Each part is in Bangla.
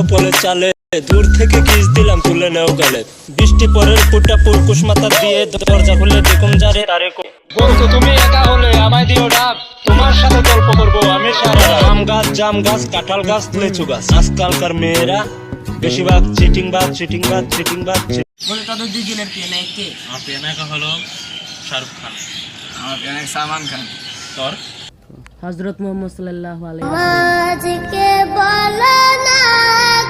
পলে চালে দূর থেকে কিস দিলাম তুলে নেও গালে বৃষ্টি পরের ফুটা পুরকুশ মাথা দিয়ে দরজা খুলে দেখুন যারে তারে বন্ধু তুমি একা হলে আমায় দিও ডাক তোমার সাথে গল্প করবো আমি সারা আম গাছ জাম গাছ কাঁঠাল গাছ লিচু গাছ আজকালকার মেয়েরা বেশিরভাগ চিটিং বাজ বলে তাদের দুইজনের প্রিয় নায়ক কে? আমার প্রিয় নায়িকা হলো শাহরুখ খান। আমার প্রিয় নায়ক সালমান খান। তোর? হযরত মুহাম্মদ সাল্লাল্লাহু আলাইহি আজকে বলো না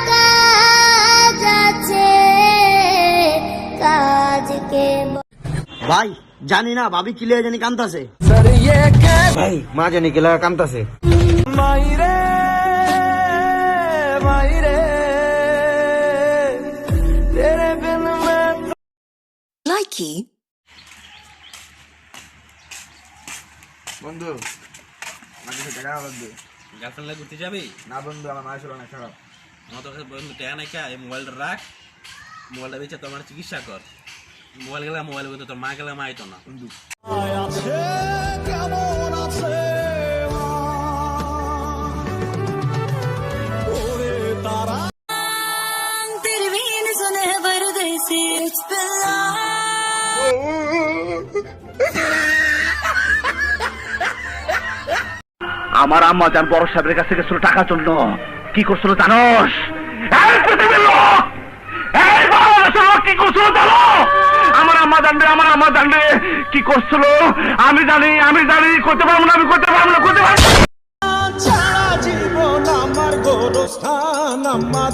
কাজ আছে কাজকে ভাই জানি না ভাবি কিলে জানি কান্তাছে ভাই মা জানি কিলা কান্তাছে বন্ধু আমার কাছে টাকা বন্ধু গার্লফ্রেন্ড লাগে ঘুরতে যাবি? না বন্ধু আমার মায়ের শরীর অনেক খারাপ। আমার তোর কাছে বন্ধু টাকা নাই কা, এই মোবাইলটা রাখ, মোবাইলটা বেচে তোমার চিকিৎসা কর। মোবাইল গেলে মোবাইল বলতে তোর মা গেলে মা আইতো না। বন্ধু আমার আম্মা জান বড় সাহেবের কাছে গেছিল টাকার জন্য কি করছিল জানোস এই পৃথিবীর লোক এই বাংলাদেশের লোক কি করছিল জানো আমার আম্মা জানবে কি করছিল আমি জানি করতে পারবো না জীবন আমার গোরস্থান আম্মা